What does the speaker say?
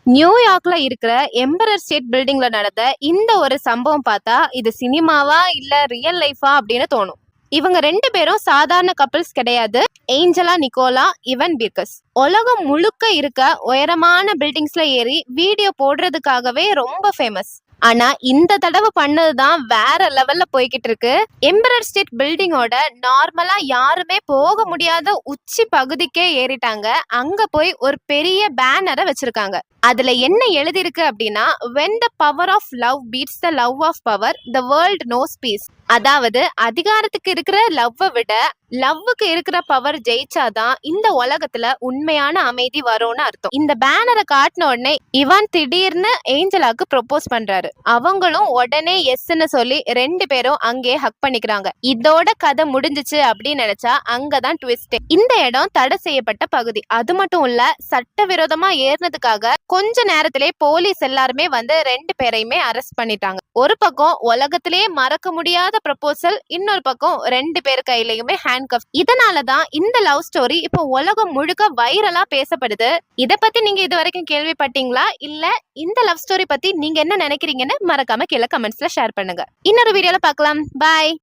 நியூயார்க்ல இருக்கிற emperor state பில்டிங்ல நடந்த இந்த ஒரு சம்பவம் பார்த்தா இது சினிமாவா இல்ல ரியல் லைஃபா அப்படின்னு தோணும். இவங்க 2 பேரும் சாதாரண கப்பிள்ஸ் கிடையாது. ஏஞ்சலா நிக்கோலா, இவன் பிர்கஸ். உலகம் முழுக்க இருக்க உயரமான பில்டிங்ஸ்ல ஏறி வீடியோ போடுறதுக்காகவே ரொம்ப ஃபேமஸ். ஆனா இந்த தடவை பண்ணதுதான் வேற லெவல்ல போய்கிட்டு இருக்கு. எம்பரர் ஸ்டேட் பில்டிங்கோட நார்மலா யாருமே போக முடியாத உச்சி பகுதிக்கே ஏறிட்டாங்க. அங்க போய் ஒரு பெரிய பேனரை வச்சிருக்காங்க. அதுல என்ன எழுதிருக்கு அப்படின்னா, when the power of love beats the love of power, the world knows peace. அதாவது அதிகாரத்துக்கு இருக்கிற லவ்வை விட லவ்வுக்கு இருக்கிற பவர் ஜெயிச்சாதான் இந்த உலகத்துல உண்மையான அமைதி வரும்னு அர்த்தம். இந்த பேனரை காட்டின உடனே இவான் திடீர்னு ஏஞ்சலாக்கு ப்ரொபோஸ் பண்றாரு. அவங்களும் உடனே எஸ்ன்னு சொல்லி 2 பேரும் அங்கே ஹக் பண்ணிக்கிறாங்க. இதோட கதை முடிஞ்சிச்சு அப்படின்னு நினைச்சா அங்கதான் ட்விஸ்ட். இந்த இடம் தடை செய்யப்பட்ட பகுதி. அது மட்டும் இல்ல, சட்டவிரோதமா ஏறினதுக்காக கொஞ்ச நேரத்திலே போலீஸ் எல்லாருமே வந்து 2 பேரையுமே அரெஸ்ட் பண்ணிட்டாங்க. ஒரு பக்கம் உலகத்திலேயே மறக்க முடியாத ப்ரொபோசல், இன்னொரு பக்கம் 2 பேர் கையிலயுமே ஹேண்ட் கப். இதனாலதான் இந்த லவ் ஸ்டோரி இப்போ உலகம் முழுக்க வைரலா பேசப்படுது. இத பத்தி நீங்க இது வரைக்கும் கேள்விப்பட்டீங்களா? இல்ல இந்த லவ் ஸ்டோரி பத்தி நீங்க என்ன நினைக்கிறீங்கன்னு மறக்காம கீழே கமெண்ட்ஸ்ல ஷேர் பண்ணுங்க. இன்னொரு வீடியோல பார்க்கலாம். பாய்.